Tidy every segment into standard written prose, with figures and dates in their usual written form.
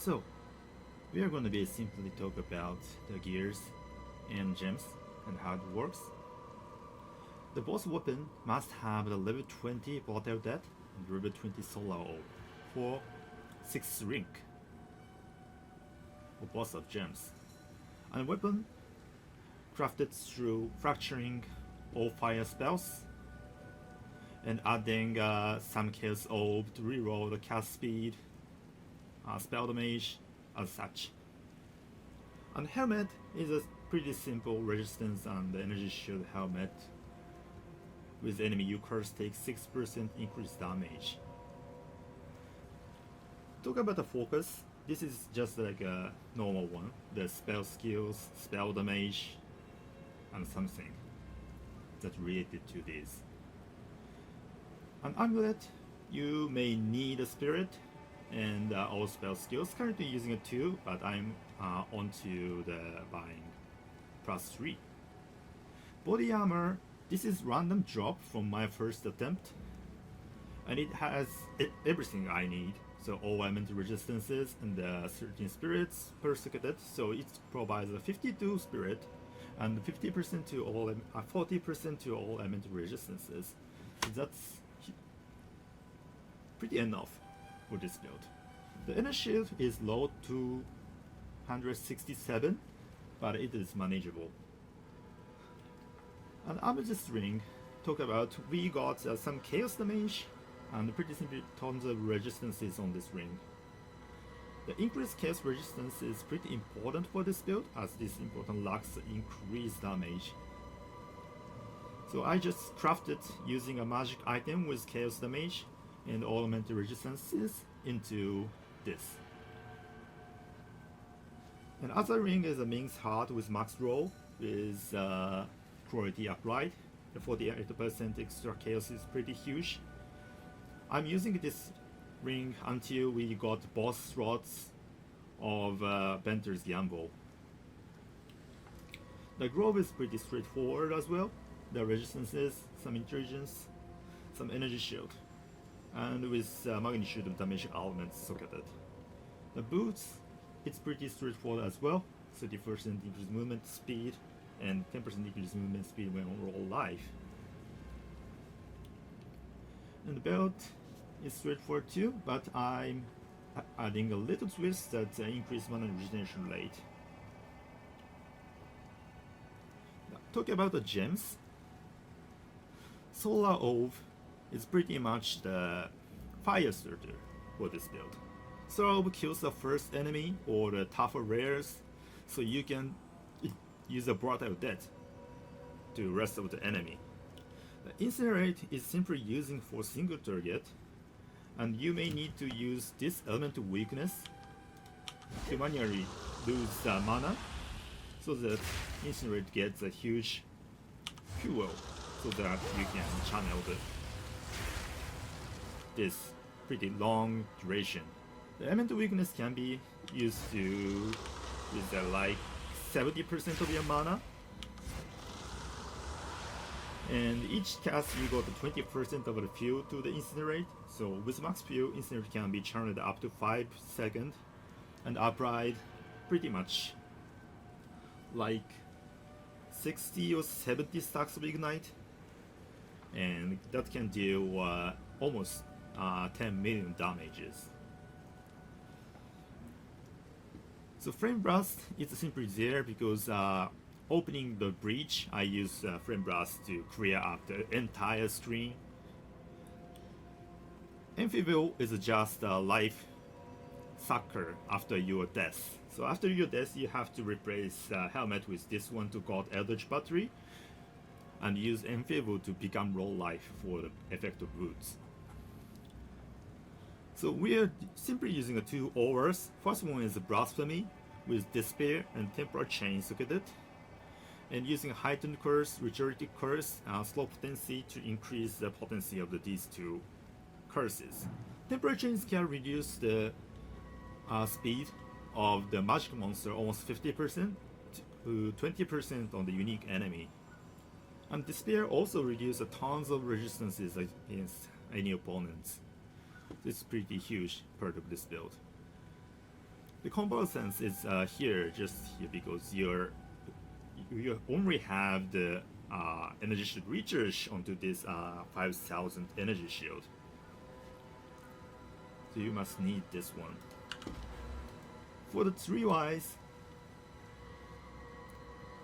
So, we are going to be simply talk about the gears and gems and how it works. The boss weapon must have the level 20 Volatile Dead and level 20 Solar Orb for 6 rank for boss of gems. And weapon crafted through fracturing all fire spells and adding some Chaos Orb to reroll the cast speed, spell damage, as such. And helmet is a pretty simple resistance and energy shield helmet. With enemy you curse takes 6% increased damage. Talk about the focus. This is just like a normal one. The spell skills, spell damage, and something that's related to this. An amulet, you may need a spirit and all spell skills. Currently using a 2, but I'm onto the buying +3. Body armor, this is random drop from my first attempt, and it has everything I need. So all elemental resistances and 13 spirits persecuted. So it provides a 52 spirit and 50% to all 40% to all elemental resistances. So that's pretty enough for this build. The inner shield is low to 167, but it is manageable. And Amethyst ring, talk about we got some chaos damage and pretty simply tons of resistances on this ring. The increased chaos resistance is pretty important for this build, as this important lacks increased damage. So I just crafted using a magic item with chaos damage and elemental resistances into this. And other ring is a Ming's Heart with max roll with quality upright. The 48% extra chaos is pretty huge. I'm using this ring until we got boss slots of Venter's Gamble. The grove is pretty straightforward as well. The resistances, some intelligence, some energy shield, and with magnitude of damage elements socketed. The boots, it's pretty straightforward as well. 30% increased movement speed and 10% increased movement speed when on roll life. And the belt is straightforward too, but I'm adding a little twist that increases mana regeneration rate. Now, talking about the gems, Solar Orb is pretty much the fire starter for this build. Solar Orb kills the first enemy or the tougher rares, so you can use a Volatile Dead to rest of the enemy. The Incinerate is simply using for single target, and you may need to use this elemental weakness to manually lose mana, so that Incinerate gets a huge fuel, so that you can channel this pretty long duration. The elemental weakness can be used to with like 70% of your mana, and each cast you got 20% of the fuel to the Incinerate. So with max fuel, Incinerate can be channeled up to 5 seconds and applied pretty much like 60 or 70 stacks of Ignite, and that can deal almost 10 million damages. So Flame Blast is simply there because opening the breach, I use Flame Blast to clear up the entire screen. Amphibole is just a life sucker after your death. So after your death, you have to replace helmet with this one to got Eldritch Battery, and use Amphibole to become raw life for the effect of wounds. So we are simply using 2 auras. First one is Blasphemy with Despair and Temporal Chain socketed, and using Heightened Curse, Regenerative Curse, Slow Potency to increase the potency of these 2 curses. Temporal Chains can reduce the speed of the magic monster almost 50% to 20% on the unique enemy. And Despair also reduces tons of resistances against any opponents. It's pretty huge part of this build. The combo sense is here, just here, because you only have the energy shield recharge onto this 5000 energy shield. So you must need this one. For the tree-wise,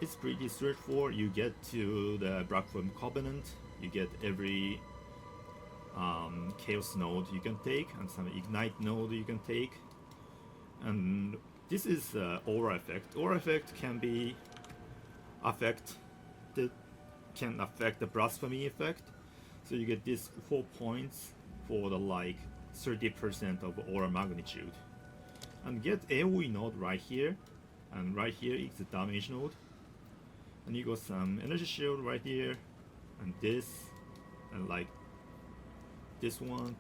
it's pretty straightforward. You get to the Blackflame Covenant, you get every Chaos node you can take, and some Ignite node you can take. And this is Aura effect. Aura effect can be affect the Blasphemy effect. So you get these 4 points for the like 30% of aura magnitude. And get AoE node right here, and right here is the damage node. And you got some energy shield right here, and this, and like this one,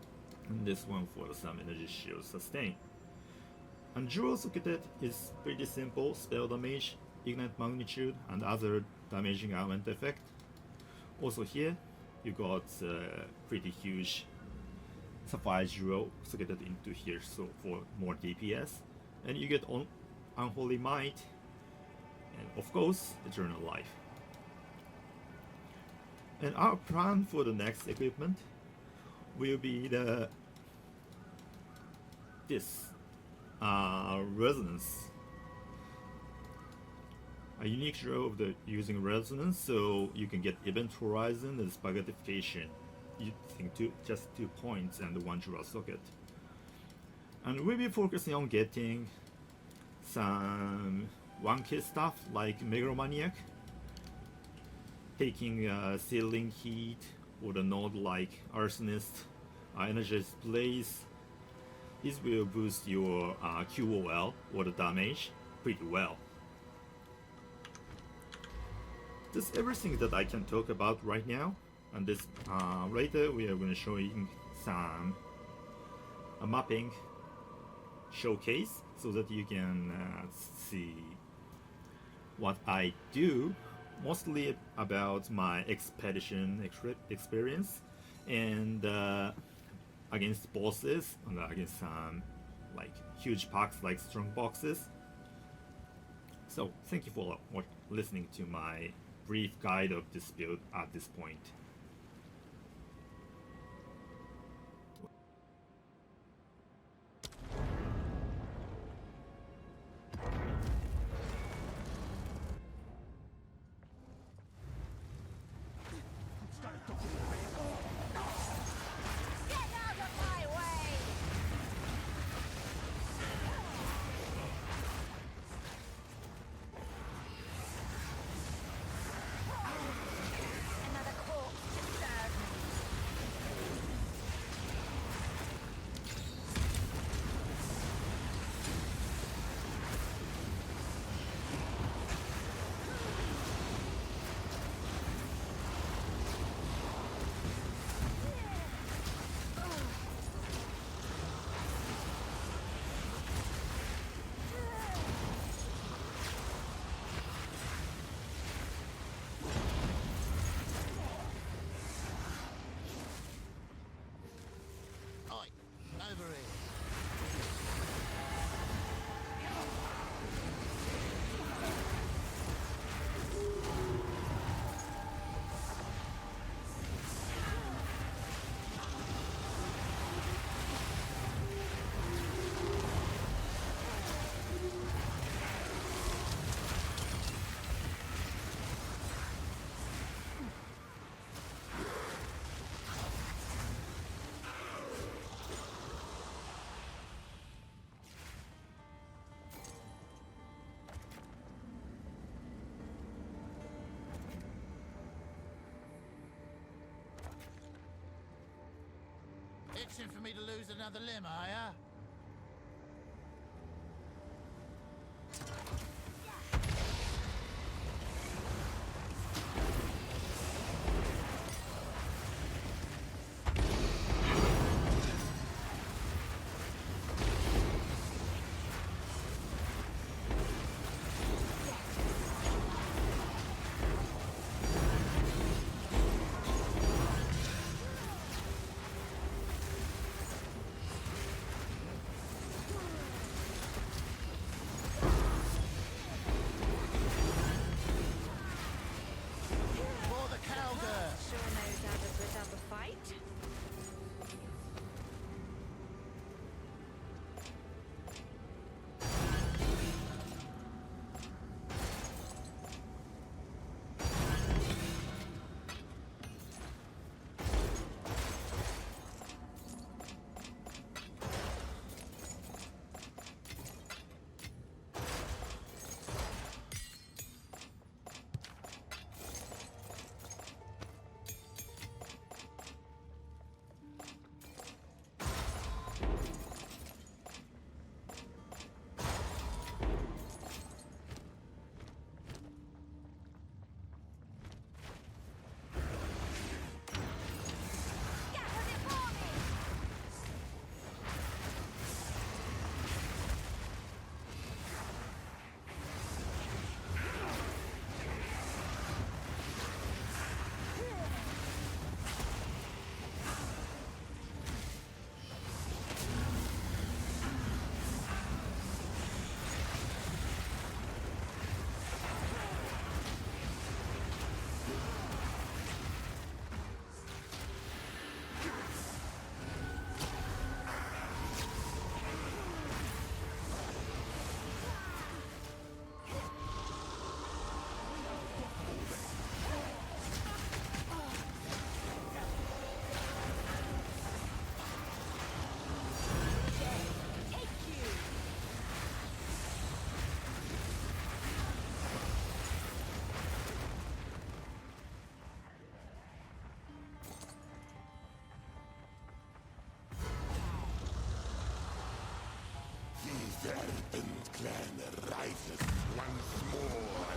and this one for some energy shield sustain. And Jewel Socketed is pretty simple: spell damage, ignite magnitude, and other damaging element effect. Also here, you got pretty huge Sapphire Jewel Socketed into here, so for more DPS. And you get Unholy Might, and of course, Eternal Life. And our plan for the next equipment will be this Resonance. A unique draw of using Resonance, so you can get Event Horizon and Spaghettification. You think just 2 points and 1 Jewel Socket. And we'll be focusing on getting some 1K stuff like Megalomaniac, taking Sealing Heat, or the node like Arsonist, Energized Blaze. This will boost your QOL, or the damage, pretty well. That's everything that I can talk about right now. And this later we are going to show you some mapping showcase, so that you can see what I do, mostly about my expedition experience, and against bosses, and against some like huge packs like strong boxes. So thank you for listening to my brief guide of this build at this point. Itching for me to lose another limb, are ya? The Serpent Clan rises once more.